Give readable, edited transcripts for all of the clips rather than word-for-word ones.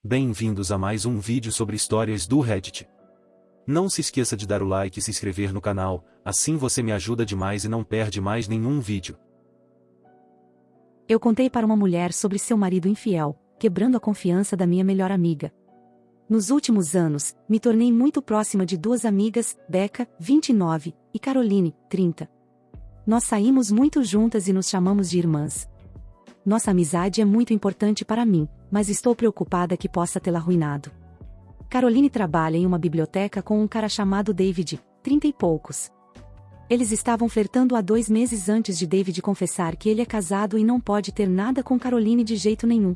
Bem-vindos a mais um vídeo sobre histórias do Reddit. Não se esqueça de dar o like e se inscrever no canal, assim você me ajuda demais e não perde mais nenhum vídeo. Eu contei para uma mulher sobre seu marido infiel, quebrando a confiança da minha melhor amiga. Nos últimos anos, me tornei muito próxima de duas amigas, Becca, 29, e Caroline, 30. Nós saímos muito juntas e nos chamamos de irmãs. Nossa amizade é muito importante para mim, mas estou preocupada que possa tê-la arruinado. Caroline trabalha em uma biblioteca com um cara chamado David, 30 e poucos. Eles estavam flertando há 2 meses antes de David confessar que ele é casado e não pode ter nada com Caroline de jeito nenhum.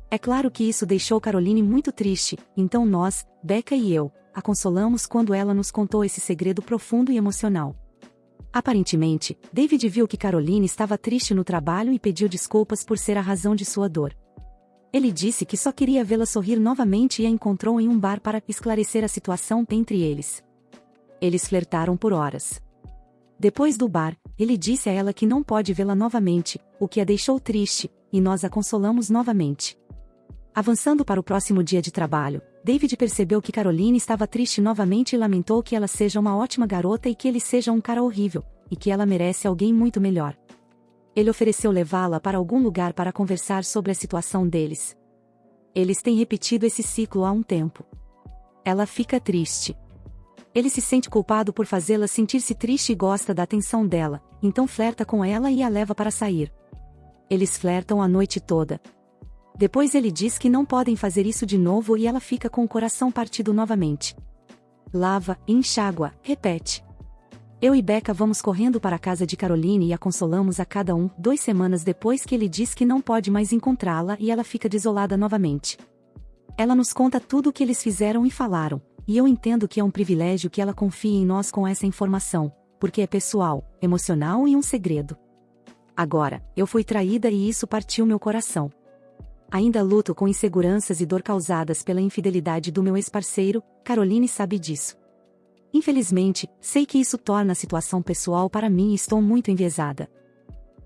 É claro que isso deixou Caroline muito triste, então nós, Becca e eu, a consolamos quando ela nos contou esse segredo profundo e emocional. Aparentemente, David viu que Caroline estava triste no trabalho e pediu desculpas por ser a razão de sua dor. Ele disse que só queria vê-la sorrir novamente e a encontrou em um bar para esclarecer a situação entre eles. Eles flertaram por horas. Depois do bar, ele disse a ela que não pode vê-la novamente, o que a deixou triste, e nós a consolamos novamente. Avançando para o próximo dia de trabalho, David percebeu que Caroline estava triste novamente e lamentou que ela seja uma ótima garota e que ele seja um cara horrível, e que ela merece alguém muito melhor. Ele ofereceu levá-la para algum lugar para conversar sobre a situação deles. Eles têm repetido esse ciclo há um tempo. Ela fica triste. Ele se sente culpado por fazê-la sentir-se triste e gosta da atenção dela, então flerta com ela e a leva para sair. Eles flertam a noite toda. Depois ele diz que não podem fazer isso de novo e ela fica com o coração partido novamente. Lava, enxágua, repete. Eu e Becca vamos correndo para a casa de Caroline e a consolamos a cada 2 semanas depois que ele diz que não pode mais encontrá-la e ela fica desolada novamente. Ela nos conta tudo o que eles fizeram e falaram, e eu entendo que é um privilégio que ela confie em nós com essa informação, porque é pessoal, emocional e um segredo. Agora, eu fui traída e isso partiu meu coração. Ainda luto com inseguranças e dor causadas pela infidelidade do meu ex-parceiro, Caroline sabe disso. Infelizmente, sei que isso torna a situação pessoal para mim e estou muito enviesada.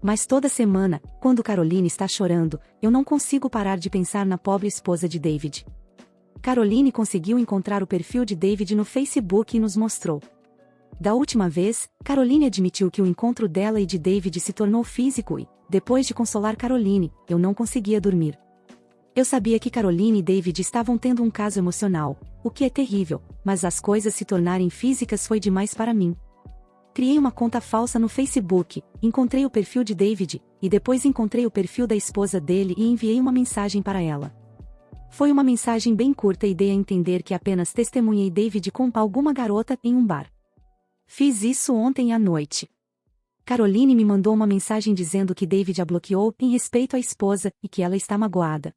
Mas toda semana, quando Caroline está chorando, eu não consigo parar de pensar na pobre esposa de David. Caroline conseguiu encontrar o perfil de David no Facebook e nos mostrou. Da última vez, Caroline admitiu que o encontro dela e de David se tornou físico e, depois de consolar Caroline, eu não conseguia dormir. Eu sabia que Caroline e David estavam tendo um caso emocional, o que é terrível, mas as coisas se tornarem físicas foi demais para mim. Criei uma conta falsa no Facebook, encontrei o perfil de David, e depois encontrei o perfil da esposa dele e enviei uma mensagem para ela. Foi uma mensagem bem curta e dei a entender que apenas testemunhei David com alguma garota em um bar. Fiz isso ontem à noite. Caroline me mandou uma mensagem dizendo que David a bloqueou em respeito à esposa e que ela está magoada.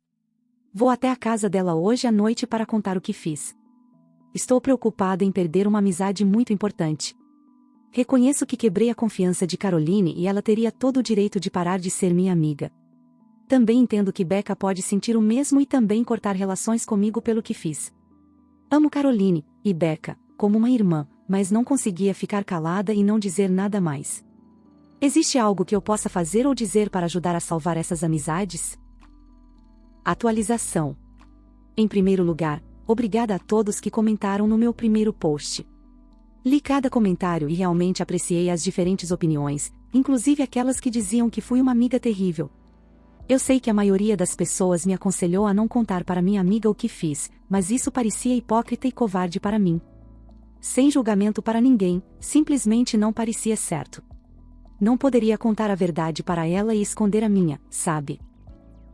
Vou até a casa dela hoje à noite para contar o que fiz. Estou preocupada em perder uma amizade muito importante. Reconheço que quebrei a confiança de Caroline e ela teria todo o direito de parar de ser minha amiga. Também entendo que Becca pode sentir o mesmo e também cortar relações comigo pelo que fiz. Amo Caroline, e Becca, como uma irmã, mas não conseguia ficar calada e não dizer nada mais. Existe algo que eu possa fazer ou dizer para ajudar a salvar essas amizades? Atualização. Em primeiro lugar, obrigada a todos que comentaram no meu primeiro post. Li cada comentário e realmente apreciei as diferentes opiniões, inclusive aquelas que diziam que fui uma amiga terrível. Eu sei que a maioria das pessoas me aconselhou a não contar para minha amiga o que fiz, mas isso parecia hipócrita e covarde para mim. Sem julgamento para ninguém, simplesmente não parecia certo. Não poderia contar a verdade para ela e esconder a minha, sabe?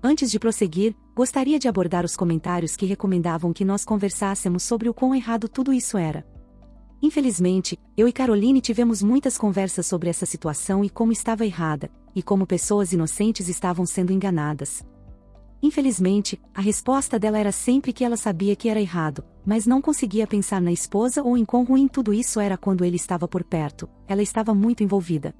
Antes de prosseguir, gostaria de abordar os comentários que recomendavam que nós conversássemos sobre o quão errado tudo isso era. Infelizmente, eu e Caroline tivemos muitas conversas sobre essa situação e como estava errada, e como pessoas inocentes estavam sendo enganadas. Infelizmente, a resposta dela era sempre que ela sabia que era errado, mas não conseguia pensar na esposa ou em quão ruim tudo isso era quando ele estava por perto, ela estava muito envolvida.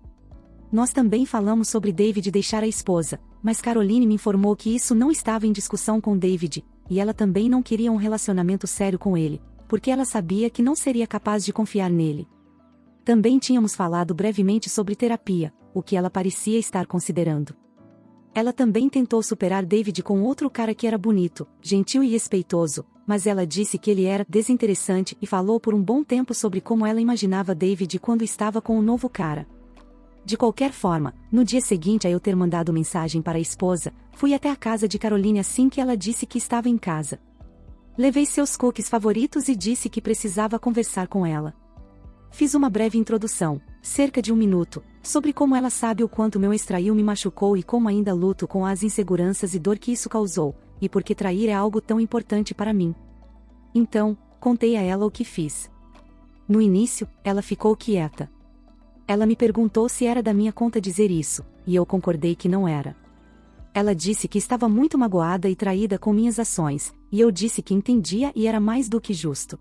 Nós também falamos sobre David deixar a esposa, mas Caroline me informou que isso não estava em discussão com David, e ela também não queria um relacionamento sério com ele, porque ela sabia que não seria capaz de confiar nele. Também tínhamos falado brevemente sobre terapia, o que ela parecia estar considerando. Ela também tentou superar David com outro cara que era bonito, gentil e respeitoso, mas ela disse que ele era desinteressante e falou por um bom tempo sobre como ela imaginava David quando estava com o novo cara. De qualquer forma, no dia seguinte a eu ter mandado mensagem para a esposa, fui até a casa de Caroline assim que ela disse que estava em casa. Levei seus cookies favoritos e disse que precisava conversar com ela. Fiz uma breve introdução, cerca de 1 minuto, sobre como ela sabe o quanto meu ex-trair me machucou e como ainda luto com as inseguranças e dor que isso causou, e por que trair é algo tão importante para mim. Então, contei a ela o que fiz. No início, ela ficou quieta. Ela me perguntou se era da minha conta dizer isso, e eu concordei que não era. Ela disse que estava muito magoada e traída com minhas ações, e eu disse que entendia e era mais do que justo.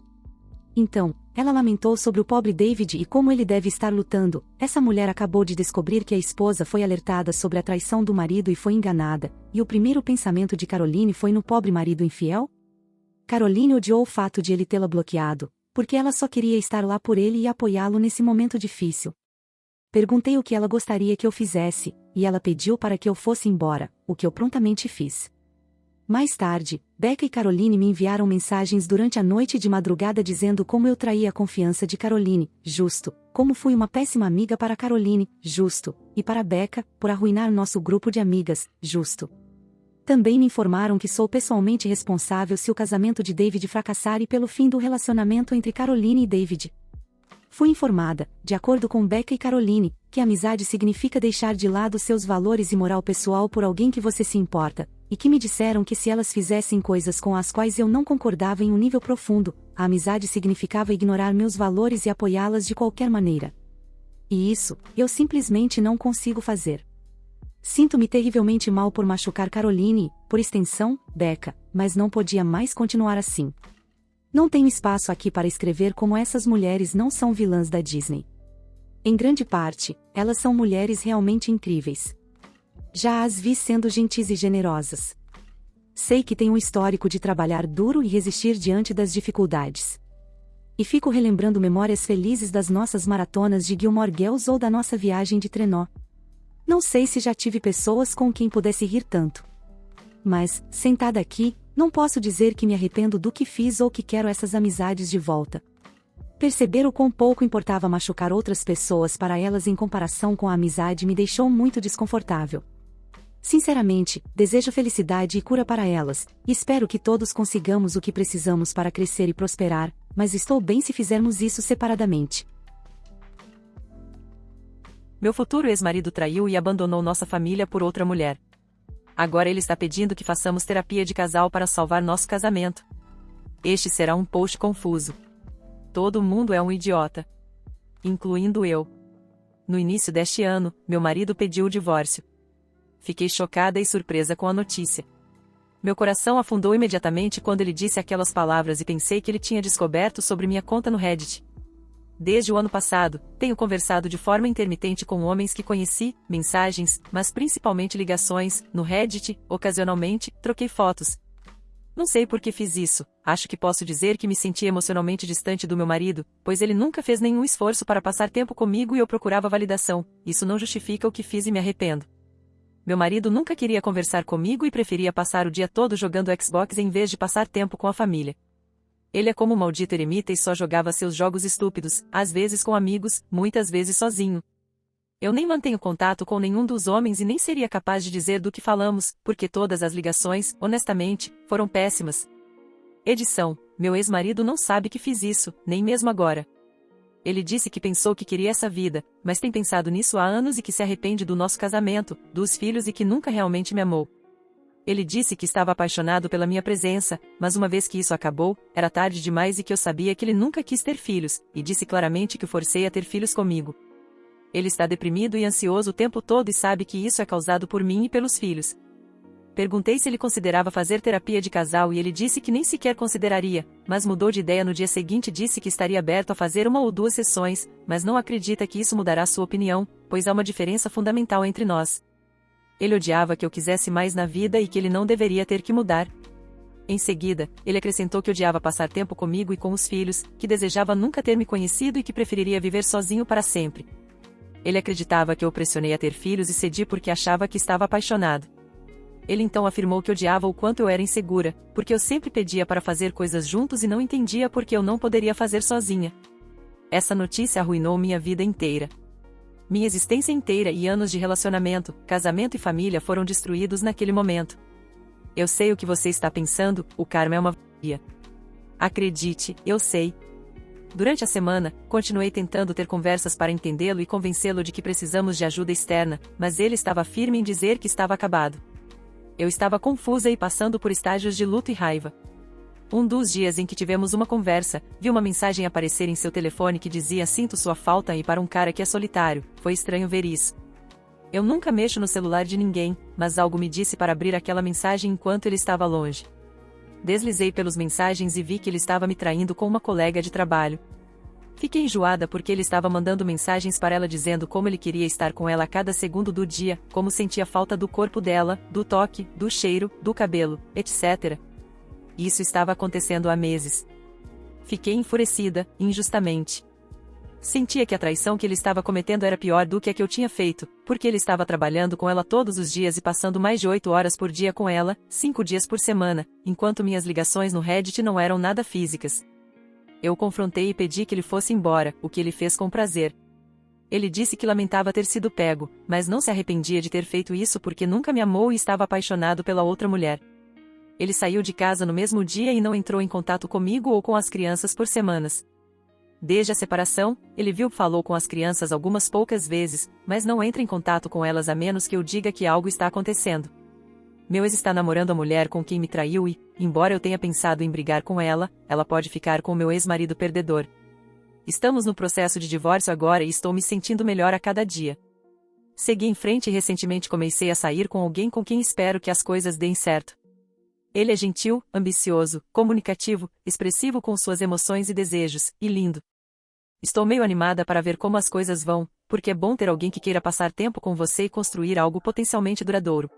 Então, ela lamentou sobre o pobre David e como ele deve estar lutando. Essa mulher acabou de descobrir que a esposa foi alertada sobre a traição do marido e foi enganada, e o primeiro pensamento de Caroline foi no pobre marido infiel? Caroline odiou o fato de ele tê-la bloqueado, porque ela só queria estar lá por ele e apoiá-lo nesse momento difícil. Perguntei o que ela gostaria que eu fizesse, e ela pediu para que eu fosse embora, o que eu prontamente fiz. Mais tarde, Becca e Caroline me enviaram mensagens durante a noite e de madrugada dizendo como eu traí a confiança de Caroline, justo, como fui uma péssima amiga para Caroline, justo, e para Becca, por arruinar nosso grupo de amigas, justo. Também me informaram que sou pessoalmente responsável se o casamento de David fracassar e pelo fim do relacionamento entre Caroline e David. Fui informada, de acordo com Becca e Caroline, que amizade significa deixar de lado seus valores e moral pessoal por alguém que você se importa, e que me disseram que se elas fizessem coisas com as quais eu não concordava em um nível profundo, a amizade significava ignorar meus valores e apoiá-las de qualquer maneira. E isso, eu simplesmente não consigo fazer. Sinto-me terrivelmente mal por machucar Caroline e, por extensão, Becca, mas não podia mais continuar assim. Não tenho espaço aqui para escrever como essas mulheres não são vilãs da Disney. Em grande parte, elas são mulheres realmente incríveis. Já as vi sendo gentis e generosas. Sei que têm um histórico de trabalhar duro e resistir diante das dificuldades. E fico relembrando memórias felizes das nossas maratonas de Gilmore Girls ou da nossa viagem de trenó. Não sei se já tive pessoas com quem pudesse rir tanto. Mas, sentada aqui, não posso dizer que me arrependo do que fiz ou que quero essas amizades de volta. Perceber o quão pouco importava machucar outras pessoas para elas em comparação com a amizade me deixou muito desconfortável. Sinceramente, desejo felicidade e cura para elas, e espero que todos consigamos o que precisamos para crescer e prosperar, mas estou bem se fizermos isso separadamente. Meu futuro ex-marido traiu e abandonou nossa família por outra mulher. Agora ele está pedindo que façamos terapia de casal para salvar nosso casamento. Este será um post confuso. Todo mundo é um idiota. Incluindo eu. No início deste ano, meu marido pediu o divórcio. Fiquei chocada e surpresa com a notícia. Meu coração afundou imediatamente quando ele disse aquelas palavras e pensei que ele tinha descoberto sobre minha conta no Reddit. Desde o ano passado, tenho conversado de forma intermitente com homens que conheci, mensagens, mas principalmente ligações, no Reddit, ocasionalmente, troquei fotos. Não sei por que fiz isso, acho que posso dizer que me senti emocionalmente distante do meu marido, pois ele nunca fez nenhum esforço para passar tempo comigo e eu procurava validação, isso não justifica o que fiz e me arrependo. Meu marido nunca queria conversar comigo e preferia passar o dia todo jogando Xbox em vez de passar tempo com a família. Ele é como um maldito eremita e só jogava seus jogos estúpidos, às vezes com amigos, muitas vezes sozinho. Eu nem mantenho contato com nenhum dos homens e nem seria capaz de dizer do que falamos, porque todas as ligações, honestamente, foram péssimas. Edição: meu ex-marido não sabe que fiz isso, nem mesmo agora. Ele disse que pensou que queria essa vida, mas tem pensado nisso há anos e que se arrepende do nosso casamento, dos filhos e que nunca realmente me amou. Ele disse que estava apaixonado pela minha presença, mas uma vez que isso acabou, era tarde demais e que eu sabia que ele nunca quis ter filhos, e disse claramente que o forcei a ter filhos comigo. Ele está deprimido e ansioso o tempo todo e sabe que isso é causado por mim e pelos filhos. Perguntei se ele considerava fazer terapia de casal e ele disse que nem sequer consideraria, mas mudou de ideia no dia seguinte e disse que estaria aberto a fazer 1 ou 2 sessões, mas não acredita que isso mudará sua opinião, pois há uma diferença fundamental entre nós. Ele odiava que eu quisesse mais na vida e que ele não deveria ter que mudar. Em seguida, ele acrescentou que odiava passar tempo comigo e com os filhos, que desejava nunca ter me conhecido e que preferiria viver sozinho para sempre. Ele acreditava que eu o pressionei a ter filhos e cedi porque achava que estava apaixonado. Ele então afirmou que odiava o quanto eu era insegura, porque eu sempre pedia para fazer coisas juntos e não entendia por que eu não poderia fazer sozinha. Essa notícia arruinou minha vida inteira. Minha existência inteira e anos de relacionamento, casamento e família foram destruídos naquele momento. Eu sei o que você está pensando, o karma é uma vadia. Acredite, eu sei. Durante a semana, continuei tentando ter conversas para entendê-lo e convencê-lo de que precisamos de ajuda externa, mas ele estava firme em dizer que estava acabado. Eu estava confusa e passando por estágios de luto e raiva. Um dos dias em que tivemos uma conversa, vi uma mensagem aparecer em seu telefone que dizia: "Sinto sua falta", e para um cara que é solitário, foi estranho ver isso. Eu nunca mexo no celular de ninguém, mas algo me disse para abrir aquela mensagem enquanto ele estava longe. Deslizei pelas mensagens e vi que ele estava me traindo com uma colega de trabalho. Fiquei enjoada porque ele estava mandando mensagens para ela dizendo como ele queria estar com ela a cada segundo do dia, como sentia falta do corpo dela, do toque, do cheiro, do cabelo, etc. Isso estava acontecendo há meses. Fiquei enfurecida, injustamente. Sentia que a traição que ele estava cometendo era pior do que a que eu tinha feito, porque ele estava trabalhando com ela todos os dias e passando mais de 8 horas por dia com ela, 5 dias por semana, enquanto minhas ligações no Reddit não eram nada físicas. Eu o confrontei e pedi que ele fosse embora, o que ele fez com prazer. Ele disse que lamentava ter sido pego, mas não se arrependia de ter feito isso porque nunca me amou e estava apaixonado pela outra mulher. Ele saiu de casa no mesmo dia e não entrou em contato comigo ou com as crianças por semanas. Desde a separação, ele falou com as crianças algumas poucas vezes, mas não entra em contato com elas a menos que eu diga que algo está acontecendo. Meu ex está namorando a mulher com quem me traiu e, embora eu tenha pensado em brigar com ela, ela pode ficar com meu ex-marido perdedor. Estamos no processo de divórcio agora e estou me sentindo melhor a cada dia. Segui em frente e recentemente comecei a sair com alguém com quem espero que as coisas deem certo. Ele é gentil, ambicioso, comunicativo, expressivo com suas emoções e desejos, e lindo. Estou meio animada para ver como as coisas vão, porque é bom ter alguém que queira passar tempo com você e construir algo potencialmente duradouro.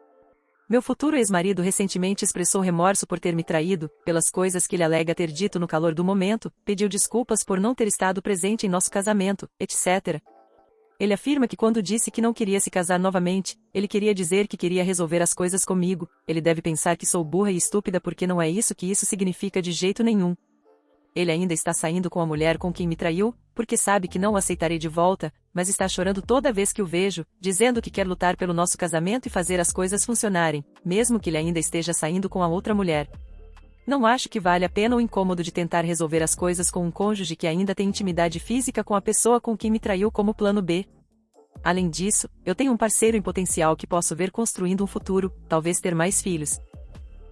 Meu futuro ex-marido recentemente expressou remorso por ter me traído, pelas coisas que ele alega ter dito no calor do momento, pediu desculpas por não ter estado presente em nosso casamento, etc. Ele afirma que quando disse que não queria se casar novamente, ele queria dizer que queria resolver as coisas comigo. Ele deve pensar que sou burra e estúpida porque não é isso que isso significa de jeito nenhum. Ele ainda está saindo com a mulher com quem me traiu, porque sabe que não o aceitarei de volta, mas está chorando toda vez que o vejo, dizendo que quer lutar pelo nosso casamento e fazer as coisas funcionarem, mesmo que ele ainda esteja saindo com a outra mulher. Não acho que vale a pena o incômodo de tentar resolver as coisas com um cônjuge que ainda tem intimidade física com a pessoa com quem me traiu como plano B. Além disso, eu tenho um parceiro em potencial que posso ver construindo um futuro, talvez ter mais filhos.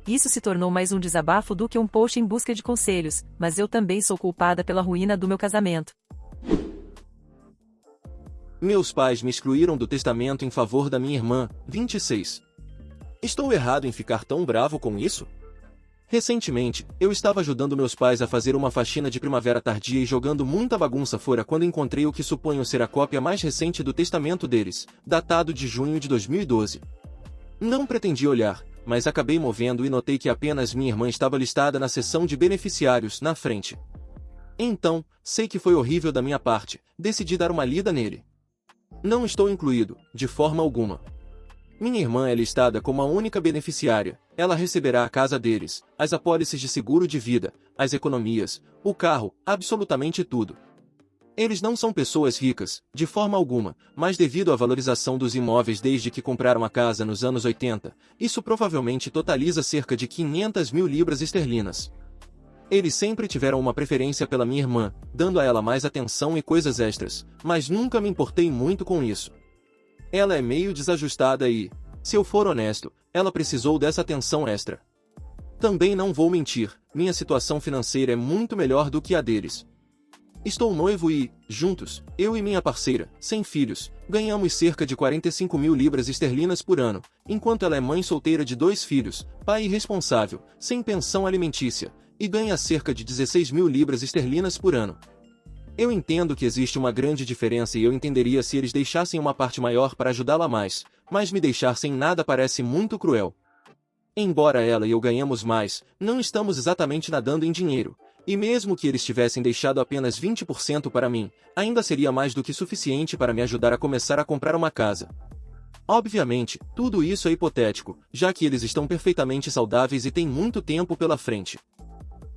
Isso se tornou mais um desabafo do que um post em busca de conselhos, mas eu também sou culpada pela ruína do meu casamento. Meus pais me excluíram do testamento em favor da minha irmã, 26. Estou errado em ficar tão bravo com isso? Recentemente, eu estava ajudando meus pais a fazer uma faxina de primavera tardia e jogando muita bagunça fora quando encontrei o que suponho ser a cópia mais recente do testamento deles, datado de junho de 2012. Não pretendi olhar, mas acabei movendo e notei que apenas minha irmã estava listada na seção de beneficiários, na frente. Então, sei que foi horrível da minha parte, decidi dar uma lida nele. Não estou incluído, de forma alguma. Minha irmã é listada como a única beneficiária, ela receberá a casa deles, as apólices de seguro de vida, as economias, o carro, absolutamente tudo. Eles não são pessoas ricas, de forma alguma, mas devido à valorização dos imóveis desde que compraram a casa nos anos 80, isso provavelmente totaliza cerca de 500 mil libras esterlinas. Eles sempre tiveram uma preferência pela minha irmã, dando a ela mais atenção e coisas extras, mas nunca me importei muito com isso. Ela é meio desajustada e, se eu for honesto, ela precisou dessa atenção extra. Também não vou mentir, minha situação financeira é muito melhor do que a deles. Estou noivo e, juntos, eu e minha parceira, sem filhos, ganhamos cerca de 45 mil libras esterlinas por ano, enquanto ela é mãe solteira de 2 filhos, pai irresponsável, sem pensão alimentícia, e ganha cerca de 16 mil libras esterlinas por ano. Eu entendo que existe uma grande diferença e eu entenderia se eles deixassem uma parte maior para ajudá-la mais, mas me deixar sem nada parece muito cruel. Embora ela e eu ganhamos mais, não estamos exatamente nadando em dinheiro, e mesmo que eles tivessem deixado apenas 20% para mim, ainda seria mais do que suficiente para me ajudar a começar a comprar uma casa. Obviamente, tudo isso é hipotético, já que eles estão perfeitamente saudáveis e têm muito tempo pela frente.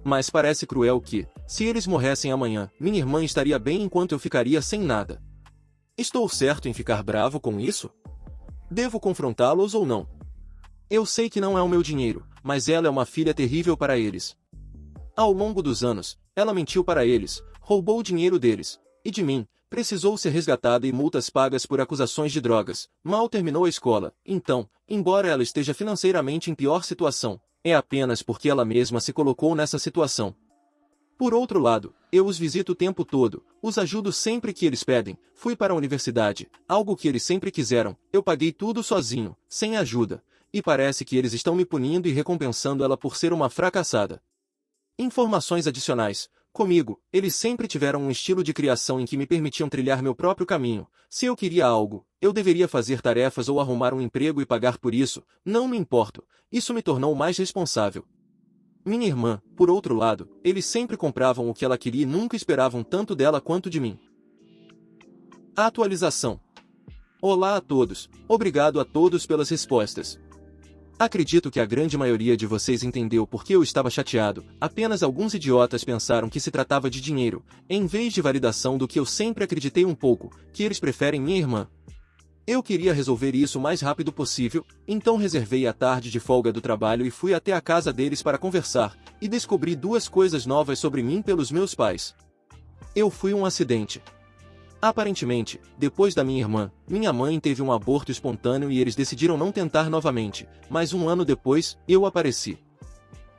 Mas parece cruel que, se eles morressem amanhã, minha irmã estaria bem enquanto eu ficaria sem nada. Estou certo em ficar bravo com isso? Devo confrontá-los ou não? Eu sei que não é o meu dinheiro, mas ela é uma filha terrível para eles. Ao longo dos anos, ela mentiu para eles, roubou o dinheiro deles, e de mim, precisou ser resgatada e multas pagas por acusações de drogas, mal terminou a escola, então, embora ela esteja financeiramente em pior situação, é apenas porque ela mesma se colocou nessa situação. Por outro lado, eu os visito o tempo todo, os ajudo sempre que eles pedem, fui para a universidade, algo que eles sempre quiseram, eu paguei tudo sozinho, sem ajuda, e parece que eles estão me punindo e recompensando ela por ser uma fracassada. Informações adicionais. Comigo, eles sempre tiveram um estilo de criação em que me permitiam trilhar meu próprio caminho. Se eu queria algo, eu deveria fazer tarefas ou arrumar um emprego e pagar por isso, não me importo. Isso me tornou mais responsável. Minha irmã, por outro lado, eles sempre compravam o que ela queria e nunca esperavam tanto dela quanto de mim. Atualização. Olá a todos, obrigado a todos pelas respostas. Acredito que a grande maioria de vocês entendeu por que eu estava chateado, apenas alguns idiotas pensaram que se tratava de dinheiro, em vez de validação do que eu sempre acreditei um pouco, que eles preferem minha irmã. Eu queria resolver isso o mais rápido possível, então reservei a tarde de folga do trabalho e fui até a casa deles para conversar, e descobri duas coisas novas sobre mim pelos meus pais. Eu fui um acidente. Aparentemente, depois da minha irmã, minha mãe teve um aborto espontâneo e eles decidiram não tentar novamente, mas um ano depois, eu apareci.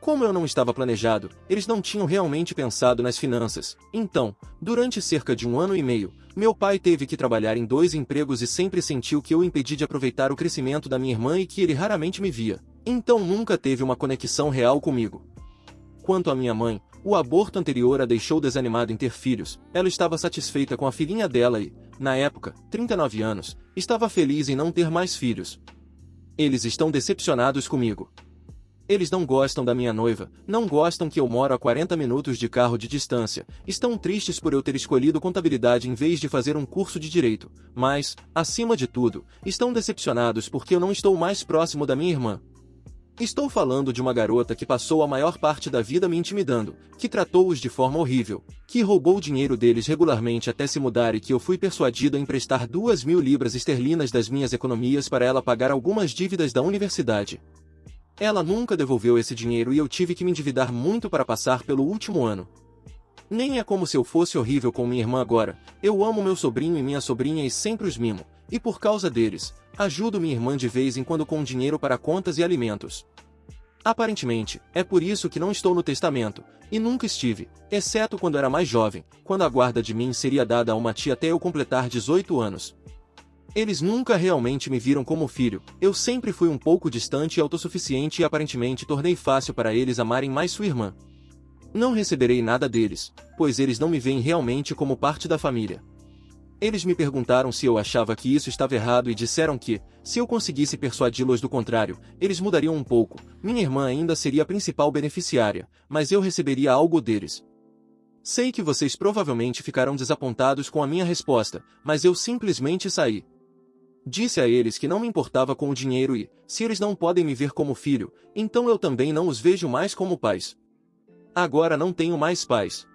Como eu não estava planejado, eles não tinham realmente pensado nas finanças, então, durante cerca de 1 ano e meio, meu pai teve que trabalhar em 2 empregos e sempre sentiu que eu impedi de aproveitar o crescimento da minha irmã e que ele raramente me via, então nunca teve uma conexão real comigo. Quanto à minha mãe, o aborto anterior a deixou desanimada em ter filhos, ela estava satisfeita com a filhinha dela e, na época, 39 anos, estava feliz em não ter mais filhos. Eles estão decepcionados comigo. Eles não gostam da minha noiva, não gostam que eu moro a 40 minutos de carro de distância, estão tristes por eu ter escolhido contabilidade em vez de fazer um curso de direito, mas, acima de tudo, estão decepcionados porque eu não estou mais próximo da minha irmã. Estou falando de uma garota que passou a maior parte da vida me intimidando, que tratou-os de forma horrível, que roubou o dinheiro deles regularmente até se mudar e que eu fui persuadido a emprestar 2.000 libras esterlinas das minhas economias para ela pagar algumas dívidas da universidade. Ela nunca devolveu esse dinheiro e eu tive que me endividar muito para passar pelo último ano. Nem é como se eu fosse horrível com minha irmã agora, eu amo meu sobrinho e minha sobrinha e sempre os mimo, e por causa deles, ajudo minha irmã de vez em quando com dinheiro para contas e alimentos. Aparentemente, é por isso que não estou no testamento, e nunca estive, exceto quando era mais jovem, quando a guarda de mim seria dada a uma tia até eu completar 18 anos. Eles nunca realmente me viram como filho, eu sempre fui um pouco distante e autossuficiente e aparentemente tornei fácil para eles amarem mais sua irmã. Não receberei nada deles, pois eles não me veem realmente como parte da família. Eles me perguntaram se eu achava que isso estava errado e disseram que, se eu conseguisse persuadi-los do contrário, eles mudariam um pouco, minha irmã ainda seria a principal beneficiária, mas eu receberia algo deles. Sei que vocês provavelmente ficarão desapontados com a minha resposta, mas eu simplesmente saí. Disse a eles que não me importava com o dinheiro e, se eles não podem me ver como filho, então eu também não os vejo mais como pais. Agora não tenho mais pais.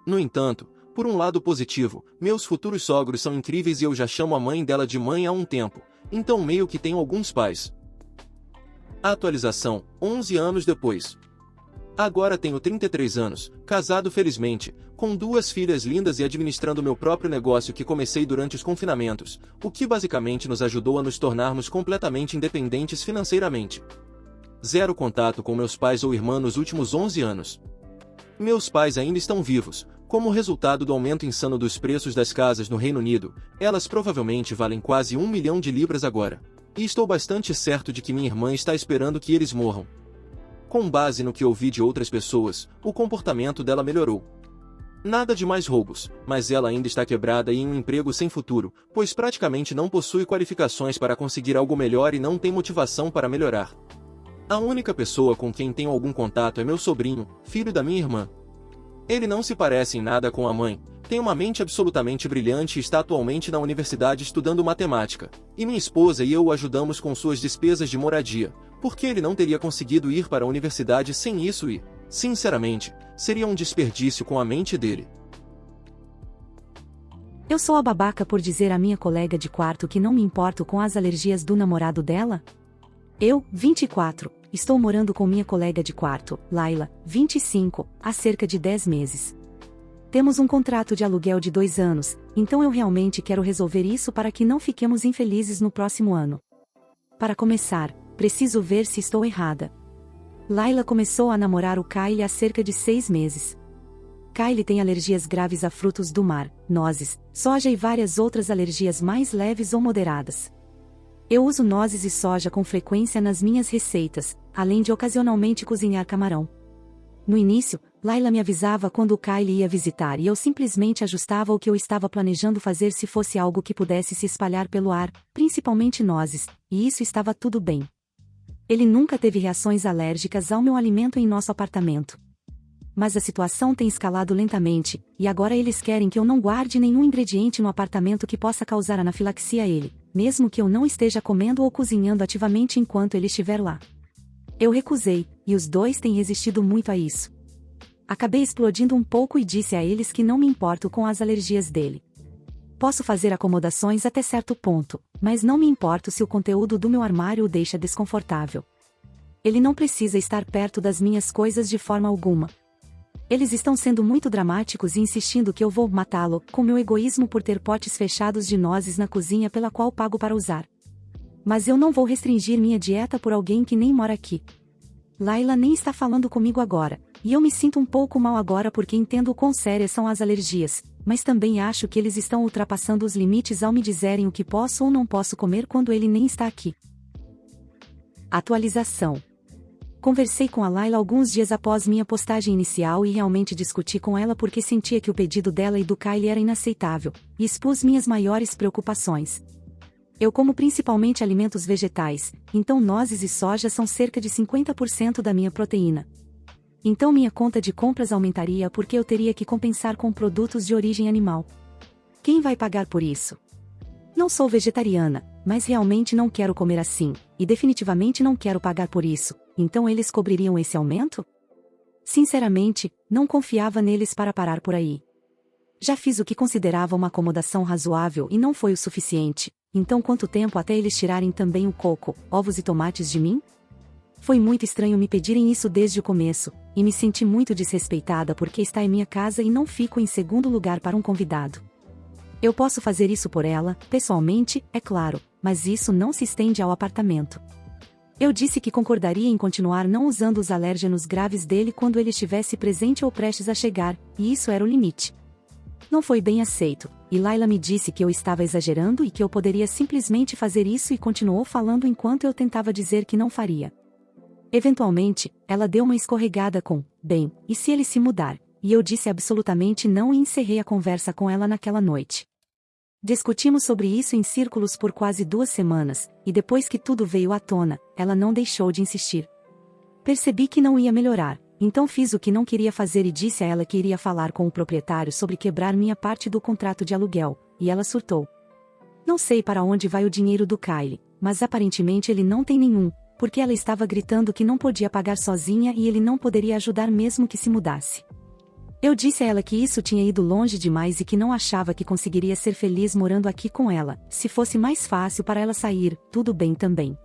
No entanto, por um lado positivo, meus futuros sogros são incríveis e eu já chamo a mãe dela de mãe há um tempo, então meio que tenho alguns pais. Atualização, 11 anos depois. Agora tenho 33 anos, casado felizmente, com 2 filhas lindas e administrando meu próprio negócio que comecei durante os confinamentos, o que basicamente nos ajudou a nos tornarmos completamente independentes financeiramente. 0 contato com meus pais ou irmã nos últimos 11 anos. Meus pais ainda estão vivos. Como resultado do aumento insano dos preços das casas no Reino Unido, elas provavelmente valem quase 1 milhão de libras agora. E estou bastante certo de que minha irmã está esperando que eles morram. Com base no que ouvi de outras pessoas, o comportamento dela melhorou. Nada de mais roubos, mas ela ainda está quebrada e em um emprego sem futuro, pois praticamente não possui qualificações para conseguir algo melhor e não tem motivação para melhorar. A única pessoa com quem tenho algum contato é meu sobrinho, filho da minha irmã. Ele não se parece em nada com a mãe, tem uma mente absolutamente brilhante e está atualmente na universidade estudando matemática. E minha esposa e eu o ajudamos com suas despesas de moradia, porque ele não teria conseguido ir para a universidade sem isso e, sinceramente, seria um desperdício com a mente dele. Eu sou a babaca por dizer à minha colega de quarto que não me importo com as alergias do namorado dela? Eu, 24, estou morando com minha colega de quarto, Laila, 25, há cerca de 10 meses. Temos um contrato de aluguel de 2 anos, então eu realmente quero resolver isso para que não fiquemos infelizes no próximo ano. Para começar, preciso ver se estou errada. Laila começou a namorar o Kyle há cerca de 6 meses. Kyle tem alergias graves a frutos do mar, nozes, soja e várias outras alergias mais leves ou moderadas. Eu uso nozes e soja com frequência nas minhas receitas, além de ocasionalmente cozinhar camarão. No início, Laila me avisava quando o Kyle ia visitar e eu simplesmente ajustava o que eu estava planejando fazer se fosse algo que pudesse se espalhar pelo ar, principalmente nozes, e isso estava tudo bem. Ele nunca teve reações alérgicas ao meu alimento em nosso apartamento. Mas a situação tem escalado lentamente, e agora eles querem que eu não guarde nenhum ingrediente no apartamento que possa causar anafilaxia a ele, mesmo que eu não esteja comendo ou cozinhando ativamente enquanto ele estiver lá. Eu recusei, e os dois têm resistido muito a isso. Acabei explodindo um pouco e disse a eles que não me importo com as alergias dele. Posso fazer acomodações até certo ponto, mas não me importo se o conteúdo do meu armário o deixa desconfortável. Ele não precisa estar perto das minhas coisas de forma alguma. Eles estão sendo muito dramáticos e insistindo que eu vou matá-lo, com meu egoísmo por ter potes fechados de nozes na cozinha pela qual pago para usar. Mas eu não vou restringir minha dieta por alguém que nem mora aqui. Laila nem está falando comigo agora, e eu me sinto um pouco mal agora porque entendo o quão sérias são as alergias, mas também acho que eles estão ultrapassando os limites ao me dizerem o que posso ou não posso comer quando ele nem está aqui. Atualização. Conversei com a Laila alguns dias após minha postagem inicial e realmente discuti com ela porque sentia que o pedido dela e do Kyle era inaceitável, e expus minhas maiores preocupações. Eu como principalmente alimentos vegetais, então nozes e soja são cerca de 50% da minha proteína. Então minha conta de compras aumentaria porque eu teria que compensar com produtos de origem animal. Quem vai pagar por isso? Não sou vegetariana, mas realmente não quero comer assim, e definitivamente não quero pagar por isso, então eles cobririam esse aumento? Sinceramente, não confiava neles para parar por aí. Já fiz o que considerava uma acomodação razoável e não foi o suficiente, então quanto tempo até eles tirarem também o coco, ovos e tomates de mim? Foi muito estranho me pedirem isso desde o começo, e me senti muito desrespeitada porque está em minha casa e não fico em segundo lugar para um convidado. Eu posso fazer isso por ela, pessoalmente, é claro, mas isso não se estende ao apartamento. Eu disse que concordaria em continuar não usando os alérgenos graves dele quando ele estivesse presente ou prestes a chegar, e isso era o limite. Não foi bem aceito, e Laila me disse que eu estava exagerando e que eu poderia simplesmente fazer isso e continuou falando enquanto eu tentava dizer que não faria. Eventualmente, ela deu uma escorregada com, bem, e se ele se mudar? E eu disse absolutamente não e encerrei a conversa com ela naquela noite. Discutimos sobre isso em círculos por quase 2 semanas, e depois que tudo veio à tona, ela não deixou de insistir. Percebi que não ia melhorar, então fiz o que não queria fazer e disse a ela que iria falar com o proprietário sobre quebrar minha parte do contrato de aluguel, e ela surtou. Não sei para onde vai o dinheiro do Kyle, mas aparentemente ele não tem nenhum, porque ela estava gritando que não podia pagar sozinha e ele não poderia ajudar mesmo que se mudasse. Eu disse a ela que isso tinha ido longe demais e que não achava que conseguiria ser feliz morando aqui com ela, se fosse mais fácil para ela sair, tudo bem também.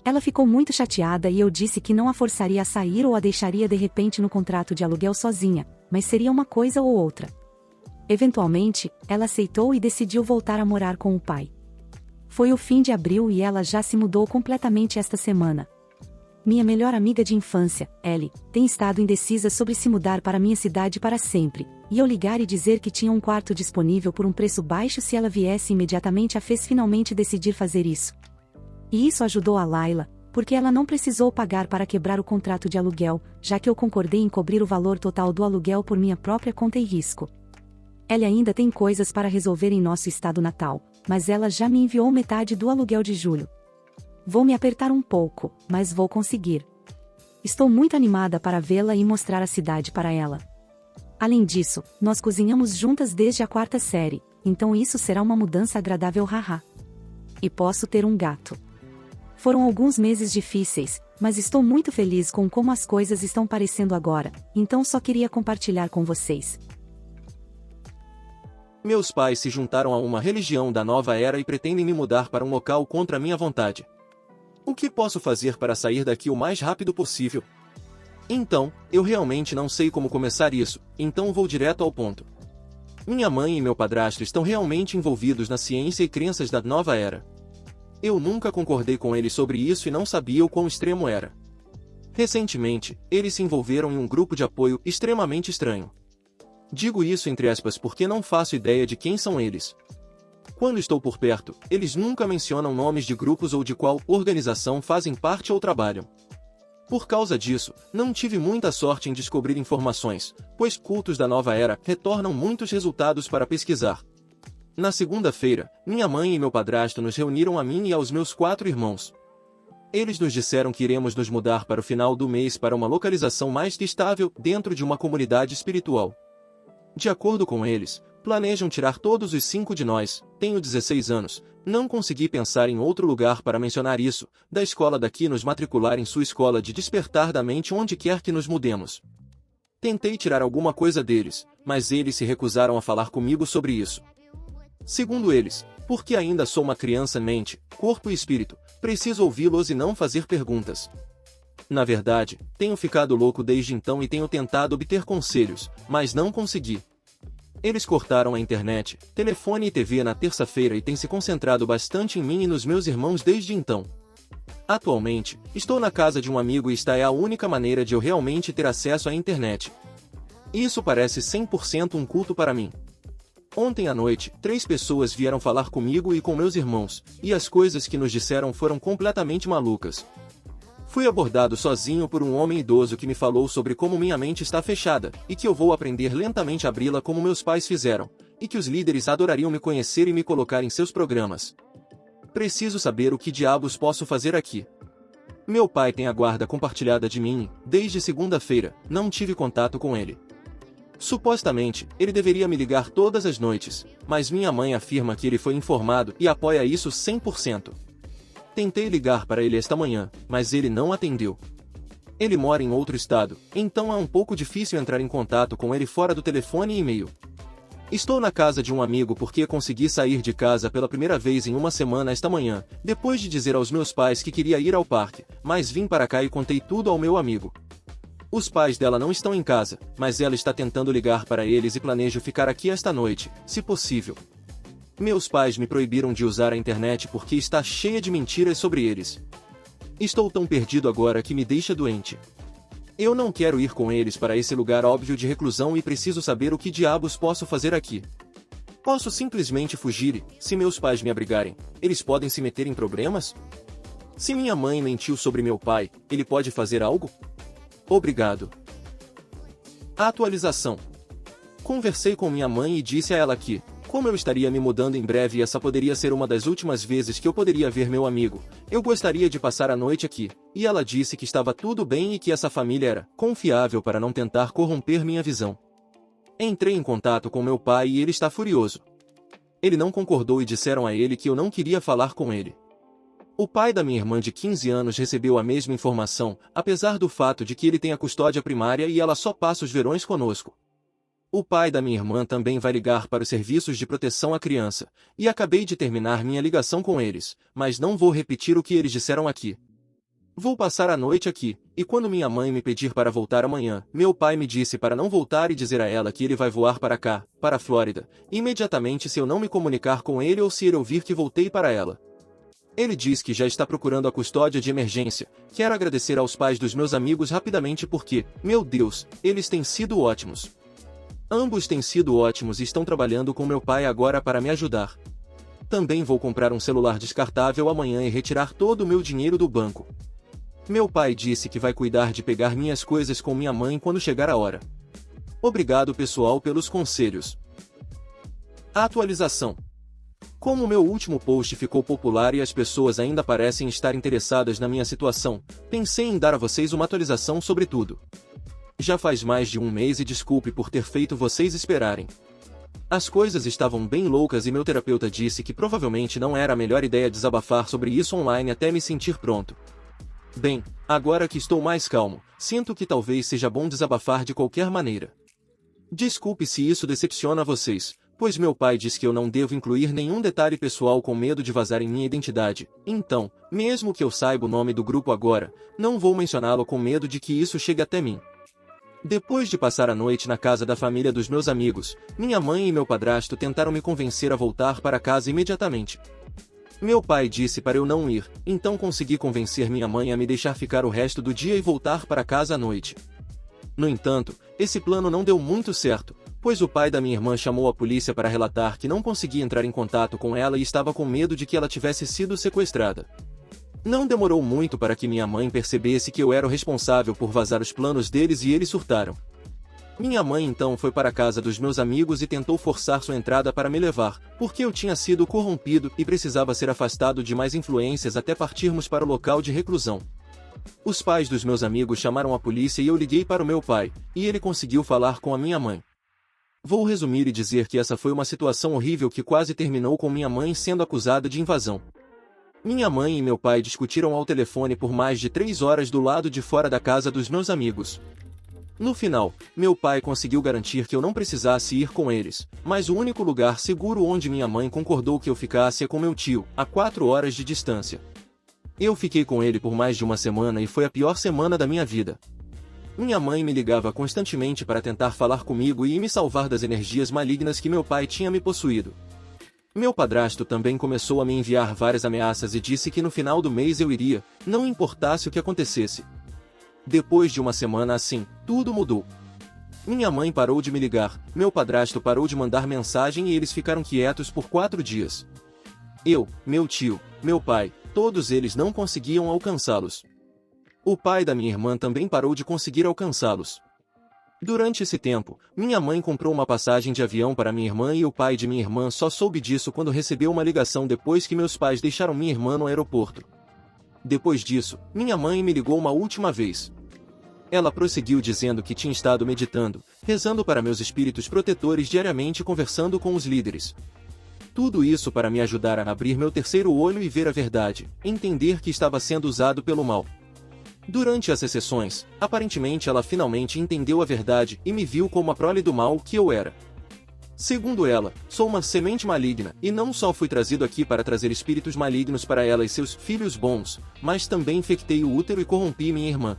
Ela ficou muito chateada e eu disse que não a forçaria a sair ou a deixaria de repente no contrato de aluguel sozinha, mas seria uma coisa ou outra. Eventualmente, ela aceitou e decidiu voltar a morar com o pai. Foi o fim de abril e ela já se mudou completamente esta semana. Minha melhor amiga de infância, Ellie, tem estado indecisa sobre se mudar para minha cidade para sempre, e eu ligar e dizer que tinha um quarto disponível por um preço baixo se ela viesse imediatamente a fez finalmente decidir fazer isso. E isso ajudou a Laila, porque ela não precisou pagar para quebrar o contrato de aluguel, já que eu concordei em cobrir o valor total do aluguel por minha própria conta e risco. Ellie ainda tem coisas para resolver em nosso estado natal, mas ela já me enviou metade do aluguel de julho. Vou me apertar um pouco, mas vou conseguir. Estou muito animada para vê-la e mostrar a cidade para ela. Além disso, nós cozinhamos juntas desde a 4ª série, então isso será uma mudança agradável, haha. E posso ter um gato. Foram alguns meses difíceis, mas estou muito feliz com como as coisas estão parecendo agora, então só queria compartilhar com vocês. Meus pais se juntaram a uma religião da nova era e pretendem me mudar para um local contra minha vontade. O que posso fazer para sair daqui o mais rápido possível? Então, eu realmente não sei como começar isso, então vou direto ao ponto. Minha mãe e meu padrasto estão realmente envolvidos na ciência e crenças da nova era. Eu nunca concordei com eles sobre isso e não sabia o quão extremo era. Recentemente, eles se envolveram em um grupo de apoio extremamente estranho. Digo isso entre aspas porque não faço ideia de quem são eles. Quando estou por perto, eles nunca mencionam nomes de grupos ou de qual organização fazem parte ou trabalham. Por causa disso, não tive muita sorte em descobrir informações, pois cultos da nova era retornam muitos resultados para pesquisar. Na segunda-feira, minha mãe e meu padrasto nos reuniram a mim e aos meus 4 irmãos. Eles nos disseram que iremos nos mudar para o final do mês para uma localização mais estável dentro de uma comunidade espiritual. De acordo com eles, planejam tirar todos os 5 de nós, tenho 16 anos, não consegui pensar em outro lugar para mencionar isso, da escola daqui nos matricular em sua escola de despertar da mente onde quer que nos mudemos. Tentei tirar alguma coisa deles, mas eles se recusaram a falar comigo sobre isso. Segundo eles, porque ainda sou uma criança mente, corpo e espírito, preciso ouvi-los e não fazer perguntas. Na verdade, tenho ficado louco desde então e tenho tentado obter conselhos, mas não consegui. Eles cortaram a internet, telefone e TV na terça-feira e têm se concentrado bastante em mim e nos meus irmãos desde então. Atualmente, estou na casa de um amigo e esta é a única maneira de eu realmente ter acesso à internet. Isso parece 100% um culto para mim. Ontem à noite, 3 pessoas vieram falar comigo e com meus irmãos, e as coisas que nos disseram foram completamente malucas. Fui abordado sozinho por um homem idoso que me falou sobre como minha mente está fechada, e que eu vou aprender lentamente a abri-la como meus pais fizeram, e que os líderes adorariam me conhecer e me colocar em seus programas. Preciso saber o que diabos posso fazer aqui. Meu pai tem a guarda compartilhada de mim, desde segunda-feira, não tive contato com ele. Supostamente, ele deveria me ligar todas as noites, mas minha mãe afirma que ele foi informado e apoia isso 100%. Tentei ligar para ele esta manhã, mas ele não atendeu. Ele mora em outro estado, então é um pouco difícil entrar em contato com ele fora do telefone e e-mail. Estou na casa de um amigo porque consegui sair de casa pela primeira vez em uma semana esta manhã, depois de dizer aos meus pais que queria ir ao parque, mas vim para cá e contei tudo ao meu amigo. Os pais dela não estão em casa, mas ela está tentando ligar para eles e planejo ficar aqui esta noite, se possível. Meus pais me proibiram de usar a internet porque está cheia de mentiras sobre eles. Estou tão perdido agora que me deixa doente. Eu não quero ir com eles para esse lugar óbvio de reclusão e preciso saber o que diabos posso fazer aqui. Posso simplesmente fugir e, se meus pais me abrigarem, eles podem se meter em problemas? Se minha mãe mentiu sobre meu pai, ele pode fazer algo? Obrigado. Atualização. Conversei com minha mãe e disse a ela que, como eu estaria me mudando em breve e essa poderia ser uma das últimas vezes que eu poderia ver meu amigo, eu gostaria de passar a noite aqui, e ela disse que estava tudo bem e que essa família era confiável para não tentar corromper minha visão. Entrei em contato com meu pai e ele está furioso. Ele não concordou e disseram a ele que eu não queria falar com ele. O pai da minha irmã de 15 anos recebeu a mesma informação, apesar do fato de que ele tem a custódia primária e ela só passa os verões conosco. O pai da minha irmã também vai ligar para os serviços de proteção à criança, e acabei de terminar minha ligação com eles, mas não vou repetir o que eles disseram aqui. Vou passar a noite aqui, e quando minha mãe me pedir para voltar amanhã, meu pai me disse para não voltar e dizer a ela que ele vai voar para cá, para a Flórida, imediatamente se eu não me comunicar com ele ou se ele ouvir que voltei para ela. Ele diz que já está procurando a custódia de emergência. Quero agradecer aos pais dos meus amigos rapidamente porque, meu Deus, eles têm sido ótimos. Ambos têm sido ótimos e estão trabalhando com meu pai agora para me ajudar. Também vou comprar um celular descartável amanhã e retirar todo o meu dinheiro do banco. Meu pai disse que vai cuidar de pegar minhas coisas com minha mãe quando chegar a hora. Obrigado pessoal pelos conselhos. Atualização. Como meu último post ficou popular e as pessoas ainda parecem estar interessadas na minha situação, pensei em dar a vocês uma atualização sobre tudo. já faz mais de um mês e desculpe por ter feito vocês esperarem. As coisas estavam bem loucas e meu terapeuta disse que provavelmente não era a melhor ideia desabafar sobre isso online até me sentir pronto. Bem, agora que estou mais calmo, sinto que talvez seja bom desabafar de qualquer maneira. Desculpe se isso decepciona vocês, pois meu pai diz que eu não devo incluir nenhum detalhe pessoal com medo de vazarem minha identidade. Então, mesmo que eu saiba o nome do grupo agora, não vou mencioná-lo com medo de que isso chegue até mim. Depois de passar a noite na casa da família dos meus amigos, minha mãe e meu padrasto tentaram me convencer a voltar para casa imediatamente. Meu pai disse para eu não ir, então consegui convencer minha mãe a me deixar ficar o resto do dia e voltar para casa à noite. No entanto, esse plano não deu muito certo, pois o pai da minha irmã chamou a polícia para relatar que não conseguia entrar em contato com ela e estava com medo de que ela tivesse sido sequestrada. Não demorou muito para que minha mãe percebesse que eu era o responsável por vazar os planos deles e eles surtaram. Minha mãe então foi para a casa dos meus amigos e tentou forçar sua entrada para me levar, porque eu tinha sido corrompido e precisava ser afastado de mais influências até partirmos para o local de reclusão. Os pais dos meus amigos chamaram a polícia e eu liguei para o meu pai, e ele conseguiu falar com a minha mãe. Vou resumir e dizer que essa foi uma situação horrível que quase terminou com minha mãe sendo acusada de invasão. Minha mãe e meu pai discutiram ao telefone por mais de 3 horas do lado de fora da casa dos meus amigos. No final, meu pai conseguiu garantir que eu não precisasse ir com eles, mas o único lugar seguro onde minha mãe concordou que eu ficasse é com meu tio, a 4 horas de distância. Eu fiquei com ele por mais de uma semana e foi a pior semana da minha vida. Minha mãe me ligava constantemente para tentar falar comigo e me salvar das energias malignas que meu pai tinha me possuído. Meu padrasto também começou a me enviar várias ameaças e disse que no final do mês eu iria, não importasse o que acontecesse. Depois de uma semana assim, tudo mudou. Minha mãe parou de me ligar, meu padrasto parou de mandar mensagem e eles ficaram quietos por 4 dias. Eu, meu tio, meu pai, todos eles não conseguiam alcançá-los. O pai da minha irmã também parou de conseguir alcançá-los. Durante esse tempo, minha mãe comprou uma passagem de avião para minha irmã e o pai de minha irmã só soube disso quando recebeu uma ligação depois que meus pais deixaram minha irmã no aeroporto. Depois disso, minha mãe me ligou uma última vez. Ela prosseguiu dizendo que tinha estado meditando, rezando para meus espíritos protetores diariamente e conversando com os líderes. Tudo isso para me ajudar a abrir meu terceiro olho e ver a verdade, entender que estava sendo usado pelo mal. Durante essas sessões, aparentemente ela finalmente entendeu a verdade e me viu como a prole do mal que eu era. Segundo ela, sou uma semente maligna, e não só fui trazido aqui para trazer espíritos malignos para ela e seus filhos bons, mas também infectei o útero e corrompi minha irmã.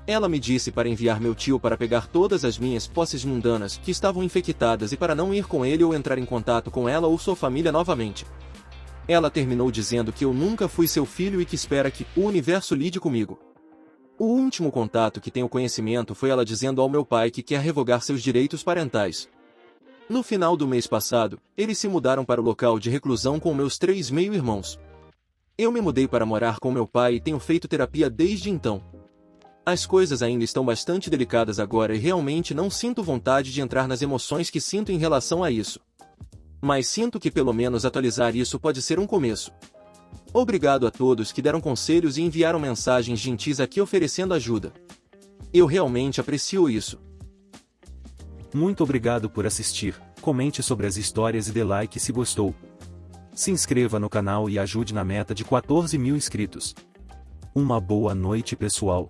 Ela me disse para enviar meu tio para pegar todas as minhas posses mundanas que estavam infectadas e para não ir com ele ou entrar em contato com ela ou sua família novamente. Ela terminou dizendo que eu nunca fui seu filho e que espera que o universo lide comigo. O último contato que tenho conhecimento foi ela dizendo ao meu pai que quer revogar seus direitos parentais. No final do mês passado, eles se mudaram para o local de reclusão com meus 3 meio-irmãos. Eu me mudei para morar com meu pai e tenho feito terapia desde então. As coisas ainda estão bastante delicadas agora e realmente não sinto vontade de entrar nas emoções que sinto em relação a isso. Mas sinto que pelo menos atualizar isso pode ser um começo. Obrigado a todos que deram conselhos e enviaram mensagens gentis aqui oferecendo ajuda. Eu realmente aprecio isso. Muito obrigado por assistir, comente sobre as histórias e dê like se gostou. Se inscreva no canal e ajude na meta de 14 mil inscritos. Uma boa noite pessoal.